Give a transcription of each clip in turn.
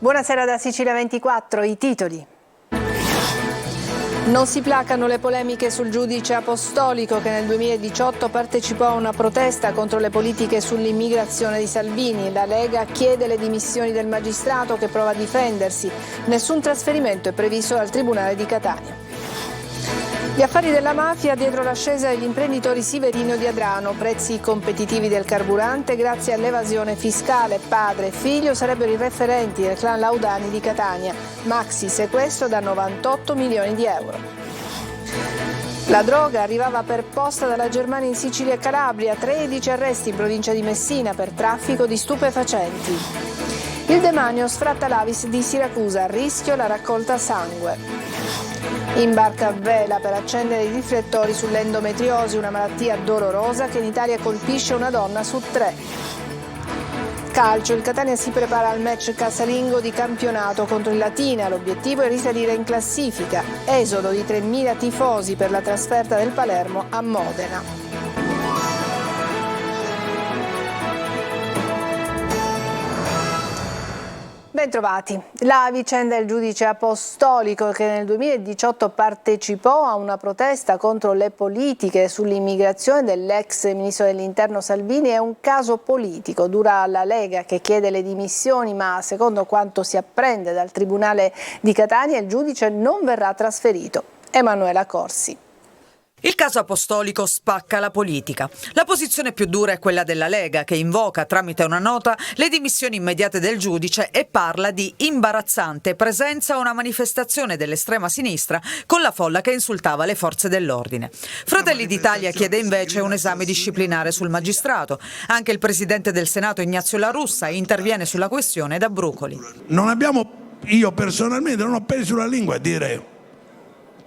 Buonasera da Sicilia 24, i titoli. Non si placano le polemiche sul giudice apostolico che nel 2018 partecipò a una protesta contro le politiche sull'immigrazione di Salvini. La Lega chiede le dimissioni del magistrato che prova a difendersi. Nessun trasferimento è previsto dal Tribunale di Catania. Gli affari della mafia dietro l'ascesa degli imprenditori Siverino di Adrano, prezzi competitivi del carburante grazie all'evasione fiscale. Padre e figlio sarebbero i referenti del clan Laudani di Catania. Maxi sequestro da 98 milioni di euro. La droga arrivava per posta dalla Germania in Sicilia e Calabria, 13 arresti in provincia di Messina per traffico di stupefacenti. Il demanio sfratta l'Avis di Siracusa, a rischio la raccolta sangue. In barca a vela per accendere i riflettori sull'endometriosi, una malattia dolorosa che in Italia colpisce una donna su 3. Calcio, il Catania si prepara al match casalingo di campionato contro il Latina, l'obiettivo è risalire in classifica. Esodo di 3.000 tifosi per la trasferta del Palermo a Modena. Bentrovati. La vicenda del giudice apostolico che nel 2018 partecipò a una protesta contro le politiche sull'immigrazione dell'ex ministro dell'Interno Salvini è un caso politico. Dura la Lega che chiede le dimissioni, ma secondo quanto si apprende dal Tribunale di Catania il giudice non verrà trasferito. Emanuela Corsi. Il caso apostolico spacca la politica. La posizione più dura è quella della Lega, che invoca tramite una nota le dimissioni immediate del giudice e parla di imbarazzante presenza a una manifestazione dell'estrema sinistra con la folla che insultava le forze dell'ordine. Fratelli d'Italia chiede invece un esame disciplinare sul magistrato. Anche il presidente del Senato Ignazio La Russa interviene sulla questione da Brucoli. Io personalmente non ho peso la lingua a dire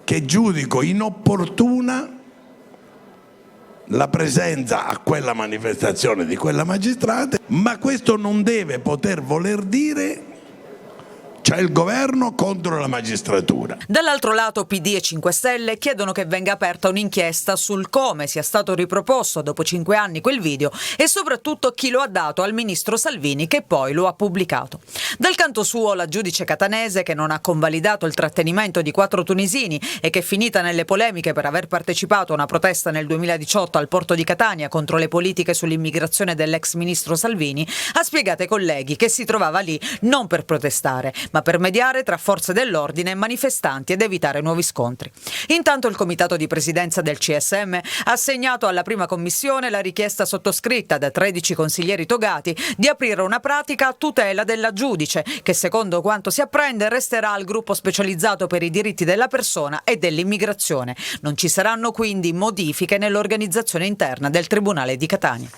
che giudico inopportuna la presenza a quella manifestazione di quella magistrata, ma questo non deve poter voler dire c'è il governo contro la magistratura. Dall'altro lato PD e 5 Stelle chiedono che venga aperta un'inchiesta sul come sia stato riproposto dopo 5 anni quel video e soprattutto chi lo ha dato al ministro Salvini che poi lo ha pubblicato. Dal canto suo la giudice catanese, che non ha convalidato il trattenimento di 4 tunisini e che è finita nelle polemiche per aver partecipato a una protesta nel 2018 al porto di Catania contro le politiche sull'immigrazione dell'ex ministro Salvini, ha spiegato ai colleghi che si trovava lì non per protestare, ma per mediare tra forze dell'ordine e manifestanti ed evitare nuovi scontri. Intanto il comitato di presidenza del CSM ha assegnato alla prima commissione la richiesta sottoscritta da 13 consiglieri togati di aprire una pratica a tutela della giudice, che secondo quanto si apprende resterà al gruppo specializzato per i diritti della persona e dell'immigrazione. Non ci saranno quindi modifiche nell'organizzazione interna del Tribunale di Catania.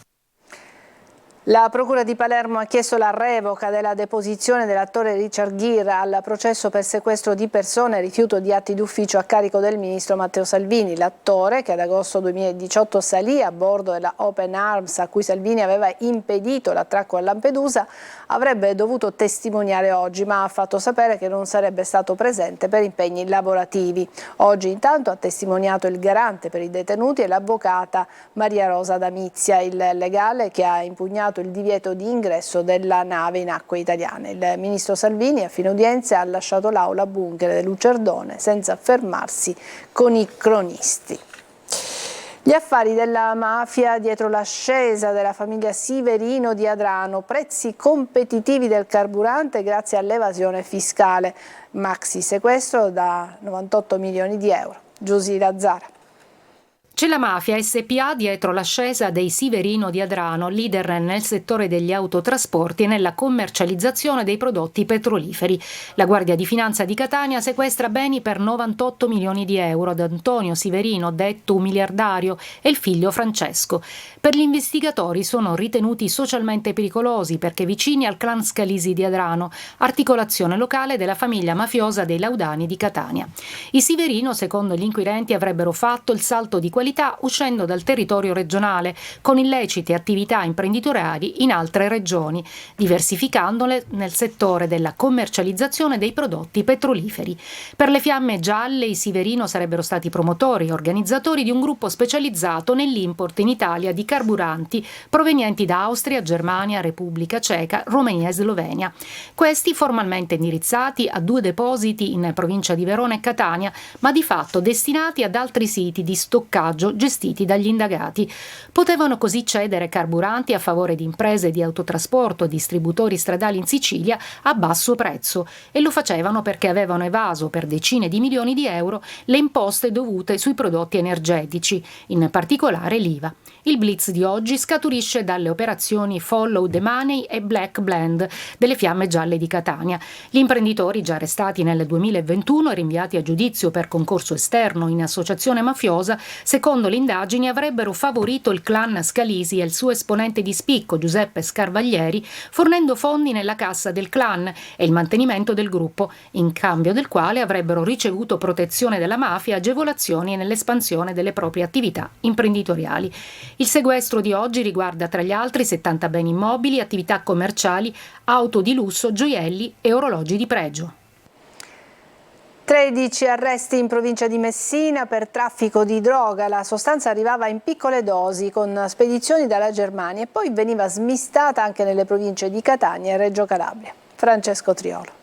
La Procura di Palermo ha chiesto la revoca della deposizione dell'attore Richard Gere al processo per sequestro di persone e rifiuto di atti d'ufficio a carico del ministro Matteo Salvini. L'attore, che ad agosto 2018 salì a bordo della Open Arms a cui Salvini aveva impedito l'attracco a Lampedusa, avrebbe dovuto testimoniare oggi, ma ha fatto sapere che non sarebbe stato presente per impegni lavorativi. Oggi intanto ha testimoniato il garante per i detenuti e l'avvocata Maria Rosa D'Amizia, il legale che ha impugnato il divieto di ingresso della nave in acque italiane. Il ministro Salvini a fine udienza ha lasciato l'aula bunker del Lucerdone senza fermarsi con i cronisti. Gli affari della mafia dietro l'ascesa della famiglia Siverino di Adrano, prezzi competitivi del carburante grazie all'evasione fiscale, maxi sequestro da 98 milioni di euro. Giusy Lazzara. C'è la mafia SPA dietro l'ascesa dei Siverino di Adrano, leader nel settore degli autotrasporti e nella commercializzazione dei prodotti petroliferi. La Guardia di Finanza di Catania sequestra beni per 98 milioni di euro ad Antonio Siverino, detto un miliardario, e il figlio Francesco. Per gli investigatori sono ritenuti socialmente pericolosi perché vicini al clan Scalisi di Adrano, articolazione locale della famiglia mafiosa dei Laudani di Catania. I Siverino, secondo gli inquirenti, avrebbero fatto il salto di qualità criminalità uscendo dal territorio regionale, con illeciti e attività imprenditoriali in altre regioni, diversificandole nel settore della commercializzazione dei prodotti petroliferi. Per le Fiamme Gialle i Siverino sarebbero stati promotori e organizzatori di un gruppo specializzato nell'import in Italia di carburanti provenienti da Austria, Germania, Repubblica Ceca, Romania e Slovenia. Questi formalmente indirizzati a 2 depositi in provincia di Verona e Catania, ma di fatto destinati ad altri siti di stoccaggio gestiti dagli indagati. Potevano così cedere carburanti a favore di imprese di autotrasporto e distributori stradali in Sicilia a basso prezzo, e lo facevano perché avevano evaso per decine di milioni di euro le imposte dovute sui prodotti energetici, in particolare l'IVA. Il blitz di oggi scaturisce dalle operazioni Follow the Money e Black Blend delle Fiamme Gialle di Catania. Gli imprenditori, già arrestati nel 2021 e rinviati a giudizio per concorso esterno in associazione mafiosa, secondo le indagini avrebbero favorito il clan Scalisi e il suo esponente di spicco Giuseppe Scarvaglieri, fornendo fondi nella cassa del clan e il mantenimento del gruppo, in cambio del quale avrebbero ricevuto protezione dalla mafia e agevolazioni nell'espansione delle proprie attività imprenditoriali. Il sequestro di oggi riguarda tra gli altri 70 beni immobili, attività commerciali, auto di lusso, gioielli e orologi di pregio. 13 arresti in provincia di Messina per traffico di droga. La sostanza arrivava in piccole dosi con spedizioni dalla Germania e poi veniva smistata anche nelle province di Catania e Reggio Calabria. Francesco Triolo.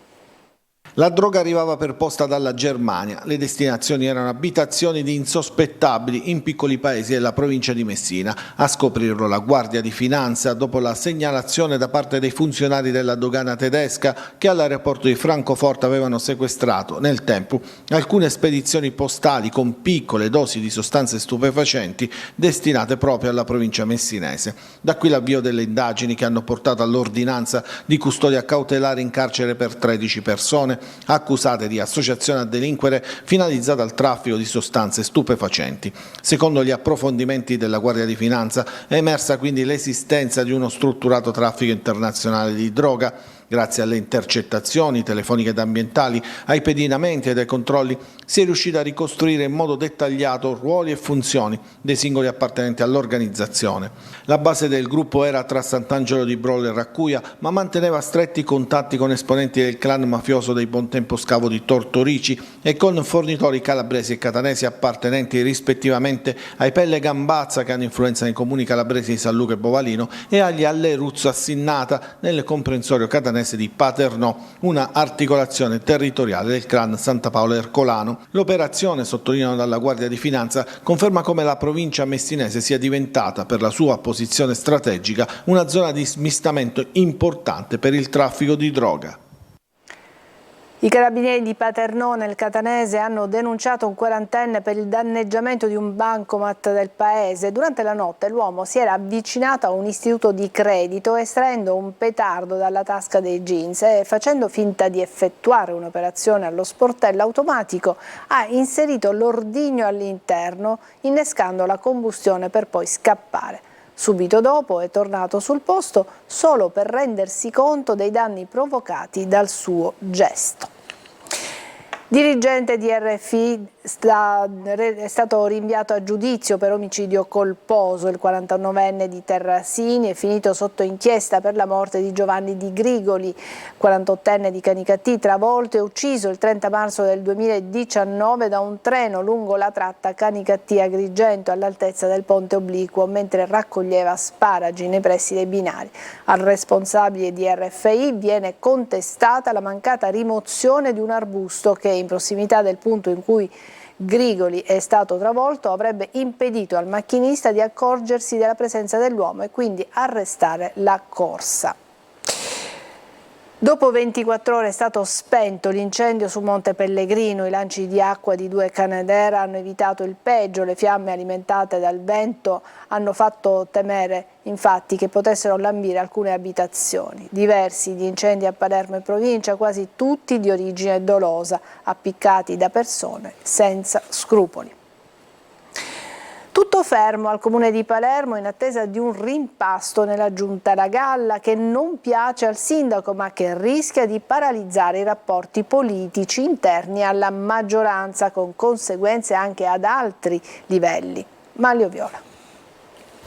La droga arrivava per posta dalla Germania, le destinazioni erano abitazioni di insospettabili in piccoli paesi della provincia di Messina. A scoprirlo la Guardia di Finanza dopo la segnalazione da parte dei funzionari della dogana tedesca che all'aeroporto di Francoforte avevano sequestrato nel tempo alcune spedizioni postali con piccole dosi di sostanze stupefacenti destinate proprio alla provincia messinese. Da qui l'avvio delle indagini che hanno portato all'ordinanza di custodia cautelare in carcere per 13 persone accusate di associazione a delinquere finalizzata al traffico di sostanze stupefacenti. Secondo gli approfondimenti della Guardia di Finanza è emersa quindi l'esistenza di uno strutturato traffico internazionale di droga. Grazie alle intercettazioni telefoniche ed ambientali, ai pedinamenti ed ai controlli, si è riusciti a ricostruire in modo dettagliato ruoli e funzioni dei singoli appartenenti all'organizzazione. La base del gruppo era tra Sant'Angelo di Brolle e Raccuia, ma manteneva stretti contatti con esponenti del clan mafioso dei Bontempo Scavo di Tortorici e con fornitori calabresi e catanesi appartenenti rispettivamente ai Pelle Gambazza, che hanno influenza nei comuni calabresi di San Luca e Bovalino, e agli Alleruzzo Assinnata nel comprensorio catanese di Paternò, una articolazione territoriale del clan Santa Paola Ercolano. L'operazione, sottolineano dalla Guardia di Finanza, conferma come la provincia messinese sia diventata, per la sua posizione strategica, una zona di smistamento importante per il traffico di droga. I carabinieri di Paternò nel Catanese hanno denunciato un quarantenne per il danneggiamento di un bancomat del paese. Durante la notte l'uomo si era avvicinato a un istituto di credito estraendo un petardo dalla tasca dei jeans e, facendo finta di effettuare un'operazione allo sportello automatico, ha inserito l'ordigno all'interno innescando la combustione per poi scappare. Subito dopo è tornato sul posto solo per rendersi conto dei danni provocati dal suo gesto. Dirigente di RFI è stato rinviato a giudizio per omicidio colposo. Il 49enne di Terrasini è finito sotto inchiesta per la morte di Giovanni Di Grigoli, 48enne di Canicattì, travolto e ucciso il 30 marzo del 2019 da un treno lungo la tratta Canicattì-Agrigento all'altezza del ponte obliquo mentre raccoglieva asparagi nei pressi dei binari. Al responsabile di RFI viene contestata la mancata rimozione di un arbusto che in prossimità del punto in cui Grigoli è stato travolto avrebbe impedito al macchinista di accorgersi della presenza dell'uomo e quindi arrestare la corsa. Dopo 24 ore è stato spento l'incendio su Monte Pellegrino. I lanci di acqua di 2 Canadair hanno evitato il peggio. Le fiamme alimentate dal vento hanno fatto temere infatti che potessero lambire alcune abitazioni. Diversi gli incendi a Palermo e provincia, quasi tutti di origine dolosa, appiccati da persone senza scrupoli. Tutto fermo al Comune di Palermo in attesa di un rimpasto nella Giunta La Galla che non piace al sindaco ma che rischia di paralizzare i rapporti politici interni alla maggioranza con conseguenze anche ad altri livelli. Manlio Viola.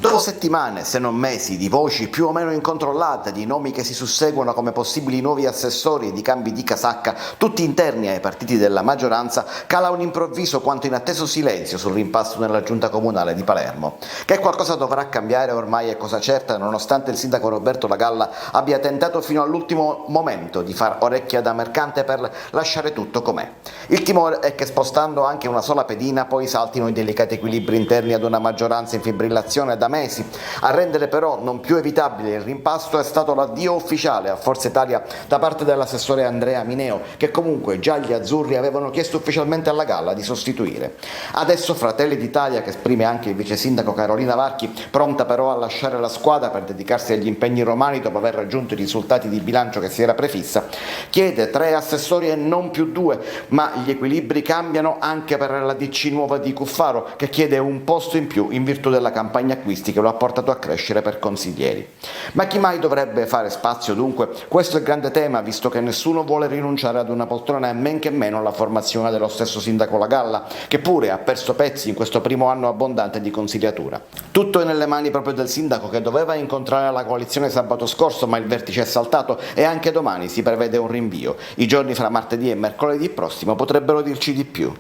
Dopo settimane, se non mesi, di voci più o meno incontrollate, di nomi che si susseguono come possibili nuovi assessori e di cambi di casacca, tutti interni ai partiti della maggioranza, cala un improvviso quanto inatteso silenzio sul rimpasto nella giunta comunale di Palermo. Che qualcosa dovrà cambiare ormai è cosa certa, nonostante il sindaco Roberto Lagalla abbia tentato fino all'ultimo momento di far orecchia da mercante per lasciare tutto com'è. Il timore è che spostando anche una sola pedina poi saltino i delicati equilibri interni ad una maggioranza in fibrillazione da mesi. A rendere però non più evitabile il rimpasto è stato l'addio ufficiale a Forza Italia da parte dell'assessore Andrea Mineo, che comunque già gli azzurri avevano chiesto ufficialmente alla Galla di sostituire. Adesso Fratelli d'Italia, che esprime anche il vice sindaco Carolina Varchi, pronta però a lasciare la squadra per dedicarsi agli impegni romani dopo aver raggiunto i risultati di bilancio che si era prefissa, chiede 3 assessori e non più 2, ma gli equilibri cambiano anche per la DC nuova di Cuffaro, che chiede un posto in più in virtù della campagna acquisti che lo ha portato a crescere per consiglieri. Ma chi mai dovrebbe fare spazio dunque? Questo è il grande tema, visto che nessuno vuole rinunciare ad una poltrona e men che meno alla formazione dello stesso sindaco Lagalla, che pure ha perso pezzi in questo primo anno abbondante di consigliatura. Tutto è nelle mani proprio del sindaco, che doveva incontrare la coalizione sabato scorso, ma il vertice è saltato e anche domani si prevede un rinvio. I giorni fra martedì e mercoledì prossimo potrebbero dirci di più.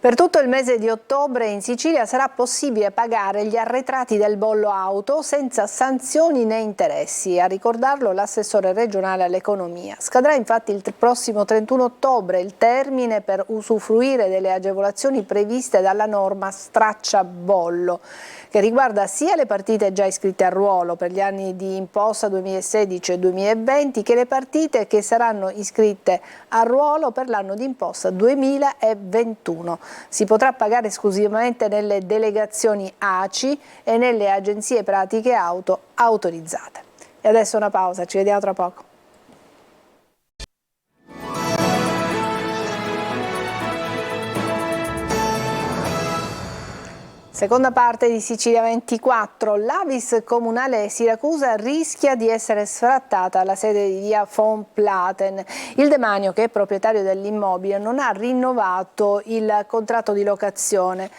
Per tutto il mese di ottobre in Sicilia sarà possibile pagare gli arretrati del bollo auto senza sanzioni né interessi. A ricordarlo l'assessore regionale all'economia. Scadrà infatti il prossimo 31 ottobre il termine per usufruire delle agevolazioni previste dalla norma stracciabollo, che riguarda sia le partite già iscritte a ruolo per gli anni di imposta 2016 e 2020 che le partite che saranno iscritte a ruolo per l'anno di imposta 2021. Si potrà pagare esclusivamente nelle delegazioni ACI e nelle agenzie pratiche auto autorizzate. E adesso una pausa, ci vediamo tra poco. Seconda parte di Sicilia 24, l'Avis comunale Siracusa rischia di essere sfrattata alla sede di via von Platen. Il demanio, che è proprietario dell'immobile, non ha rinnovato il contratto di locazione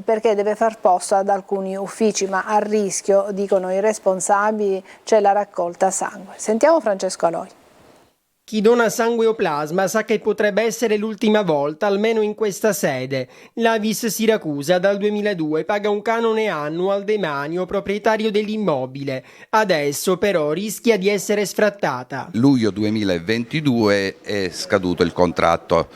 perché deve far posto ad alcuni uffici, ma a rischio, dicono i responsabili, c'è la raccolta sangue. Sentiamo Francesco Aloi. Chi dona sangue o plasma sa che potrebbe essere l'ultima volta, almeno in questa sede. L'Avis Siracusa dal 2002 paga un canone annuo al demanio proprietario dell'immobile. Adesso però rischia di essere sfrattata. Luglio 2022 è scaduto il contratto.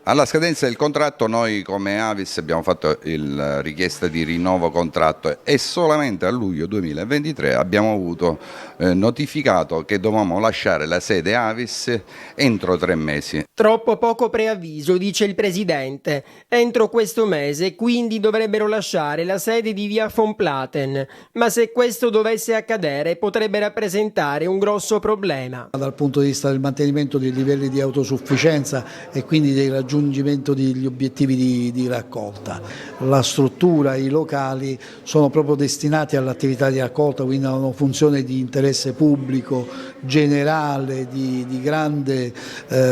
Alla scadenza del contratto noi come Avis abbiamo fatto la richiesta di rinnovo contratto e solamente a luglio 2023 abbiamo avuto notificato che dovevamo lasciare la sede Avis entro 3 mesi. Troppo poco preavviso, dice il presidente. Entro questo mese quindi dovrebbero lasciare la sede di via von Platen, ma se questo dovesse accadere potrebbe rappresentare un grosso problema. Dal punto di vista del mantenimento dei livelli di autosufficienza e quindi del raggiungimento degli obiettivi di raccolta. La struttura, i locali sono proprio destinati all'attività di raccolta, quindi hanno una funzione di interesse pubblico generale di grande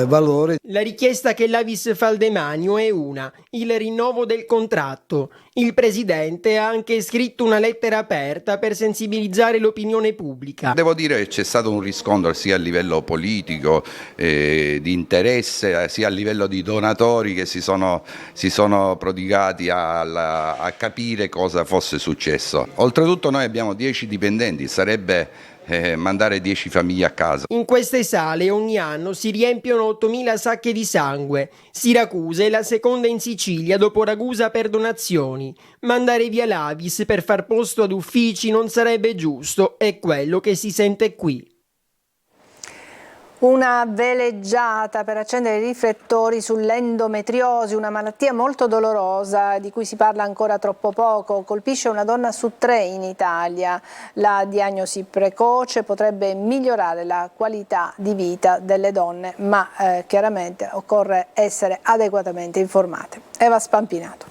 valore. La richiesta che l'Avis fa al demanio è una: il rinnovo del contratto. Il presidente ha anche scritto una lettera aperta per sensibilizzare l'opinione pubblica. Devo dire che c'è stato un riscontro sia a livello politico, di interesse, sia a livello di donatori che si sono prodigati a capire cosa fosse successo. Oltretutto noi abbiamo 10 dipendenti, sarebbe mandare 10 famiglie a casa. In queste sale ogni anno si riempiono 8.000 sacche di sangue. Siracusa è la seconda in Sicilia dopo Ragusa per donazioni. Mandare via l'Avis per far posto ad uffici non sarebbe giusto, è quello che si sente qui. Una veleggiata per accendere i riflettori sull'endometriosi, una malattia molto dolorosa di cui si parla ancora troppo poco, colpisce una donna su 3 in Italia. La diagnosi precoce potrebbe migliorare la qualità di vita delle donne, ma chiaramente occorre essere adeguatamente informate. Eva Spampinato.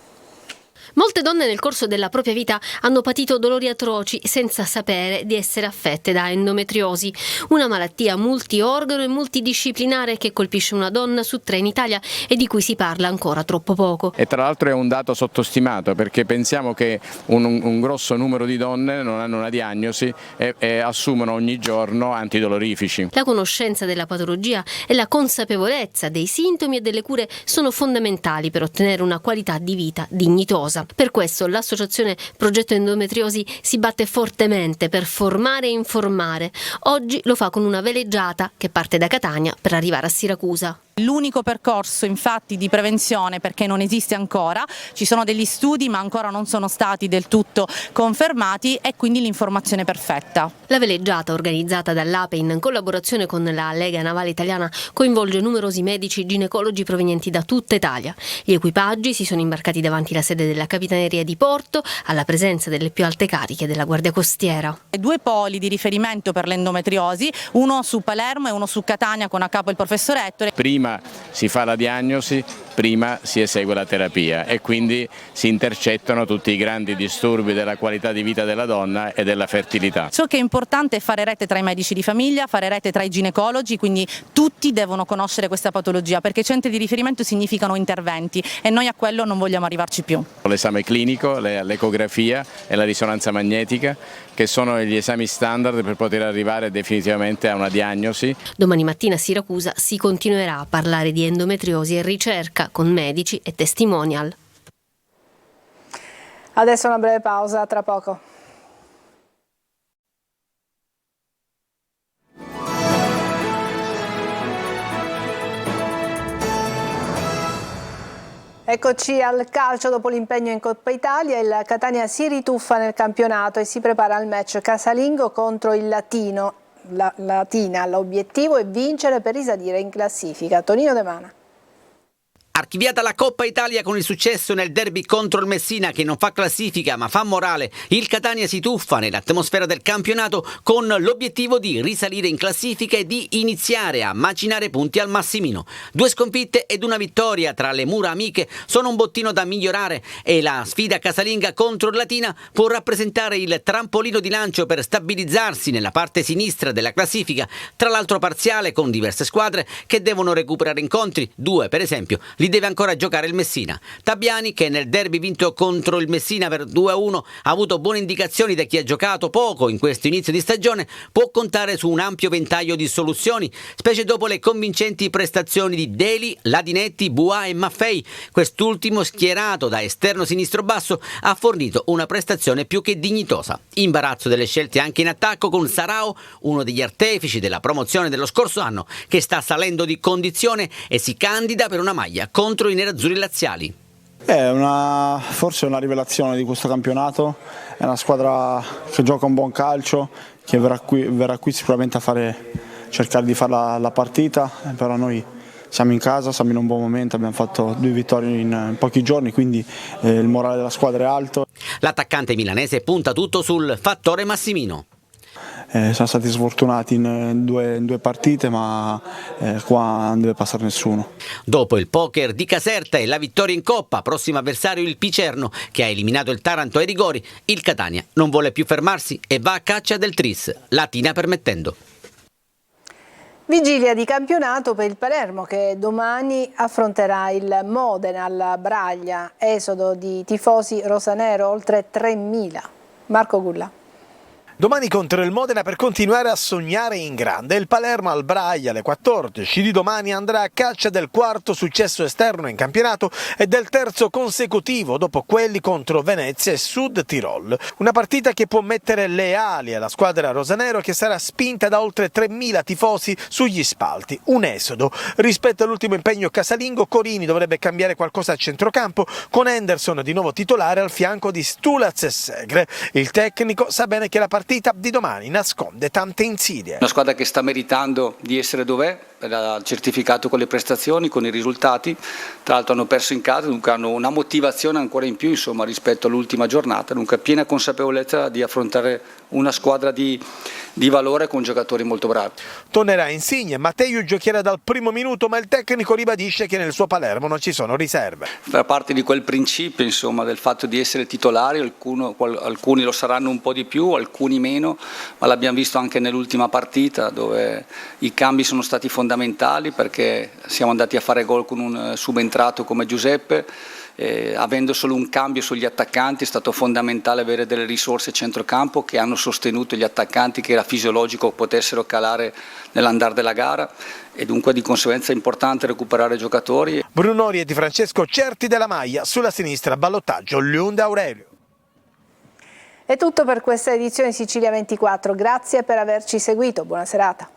Molte donne nel corso della propria vita hanno patito dolori atroci senza sapere di essere affette da endometriosi, una malattia multiorgano e multidisciplinare che colpisce una donna su 3 in Italia e di cui si parla ancora troppo poco. E tra l'altro è un dato sottostimato, perché pensiamo che un grosso numero di donne non hanno una diagnosi e assumono ogni giorno antidolorifici. La conoscenza della patologia e la consapevolezza dei sintomi e delle cure sono fondamentali per ottenere una qualità di vita dignitosa. Per questo l'associazione Progetto Endometriosi si batte fortemente per formare e informare. Oggi lo fa con una veleggiata che parte da Catania per arrivare a Siracusa. L'unico percorso infatti di prevenzione, perché non esiste ancora, ci sono degli studi ma ancora non sono stati del tutto confermati, e quindi l'informazione perfetta. La veleggiata, organizzata dall'APE in collaborazione con la Lega Navale Italiana, coinvolge numerosi medici ginecologi provenienti da tutta Italia. Gli equipaggi si sono imbarcati davanti alla sede della Capitaneria di Porto, alla presenza delle più alte cariche della Guardia Costiera. 2 poli di riferimento per l'endometriosi, uno su Palermo e uno su Catania con a capo il professor Ettore. Prima si fa la diagnosi, prima si esegue la terapia e quindi si intercettano tutti i grandi disturbi della qualità di vita della donna e della fertilità. Ciò che è importante è fare rete tra i medici di famiglia, fare rete tra i ginecologi, quindi tutti devono conoscere questa patologia, perché centri di riferimento significano interventi e noi a quello non vogliamo arrivarci più. L'esame clinico, l'ecografia e la risonanza magnetica, che sono gli esami standard per poter arrivare definitivamente a una diagnosi. Domani mattina a Siracusa si continuerà a parlare di endometriosi e ricerca con medici e testimonial. Adesso una breve pausa, tra poco. Eccoci al calcio. Dopo l'impegno in Coppa Italia, il Catania si rituffa nel campionato e si prepara al match casalingo contro il Latina. L'obiettivo è vincere per risalire in classifica. Tonino De Mana. Archiviata la Coppa Italia con il successo nel derby contro il Messina, che non fa classifica ma fa morale, il Catania si tuffa nell'atmosfera del campionato con l'obiettivo di risalire in classifica e di iniziare a macinare punti al Massimino. 2 sconfitte ed una vittoria tra le mura amiche sono un bottino da migliorare e la sfida casalinga contro il Latina può rappresentare il trampolino di lancio per stabilizzarsi nella parte sinistra della classifica, tra l'altro parziale con diverse squadre che devono recuperare incontri, 2 per esempio li deve ancora giocare il Messina. Tabiani, che nel derby vinto contro il Messina per 2-1 ha avuto buone indicazioni da chi ha giocato poco in questo inizio di stagione, può contare su un ampio ventaglio di soluzioni, specie dopo le convincenti prestazioni di Deli, Ladinetti, Bua e Maffei. Quest'ultimo, schierato da esterno sinistro basso, ha fornito una prestazione più che dignitosa. Imbarazzo delle scelte anche in attacco con Sarao, uno degli artefici della promozione dello scorso anno, che sta salendo di condizione e si candida per una maglia contro i nerazzurri laziali. È forse una rivelazione di questo campionato, è una squadra che gioca un buon calcio, che verrà qui sicuramente a cercare di fare la partita, però noi siamo in casa, siamo in un buon momento, abbiamo fatto 2 vittorie in pochi giorni, quindi il morale della squadra è alto. L'attaccante milanese punta tutto sul fattore Massimino. Siamo stati sfortunati in due partite, ma qua non deve passare nessuno. Dopo il poker di Caserta e la vittoria in Coppa, prossimo avversario il Picerno, che ha eliminato il Taranto ai rigori, il Catania non vuole più fermarsi e va a caccia del tris, Latina permettendo. Vigilia di campionato per il Palermo, che domani affronterà il Modena alla Braglia. Esodo di tifosi rosanero, oltre 3.000. Marco Gulla. Domani contro il Modena per continuare a sognare in grande. Il Palermo al Braglia alle 14 di domani andrà a caccia del 4º successo esterno in campionato e del 3º consecutivo dopo quelli contro Venezia e Sud Tirol. Una partita che può mettere le ali alla squadra rosanero, che sarà spinta da oltre 3.000 tifosi sugli spalti. Un esodo. Rispetto all'ultimo impegno casalingo, Corini dovrebbe cambiare qualcosa a centrocampo, con Henderson di nuovo titolare al fianco di Stulaz e Segre. Il tecnico sa bene che la partita di domani nasconde tante insidie. Una squadra che sta meritando di essere dov'è, ha certificato con le prestazioni, con i risultati, tra l'altro hanno perso in casa, dunque hanno una motivazione ancora in più insomma, rispetto all'ultima giornata, dunque piena consapevolezza di affrontare una squadra di valore con giocatori molto bravi. Tornerà Insigne, Matteo giocherà dal primo minuto, ma il tecnico ribadisce che nel suo Palermo non ci sono riserve. Fa parte di quel principio insomma, del fatto di essere titolari, alcuni lo saranno un po' di più, alcuni meno, ma l'abbiamo visto anche nell'ultima partita dove i cambi sono stati fondamentali perché siamo andati a fare gol con un subentrato come Giuseppe. Avendo solo un cambio sugli attaccanti è stato fondamentale avere delle risorse a centrocampo che hanno sostenuto gli attaccanti, che era fisiologico potessero calare nell'andare della gara e dunque di conseguenza è importante recuperare giocatori. Brunori e Di Francesco certi della maglia, sulla sinistra ballottaggio Lunda Aurelio. È tutto per questa edizione Sicilia 24, grazie per averci seguito, buona serata.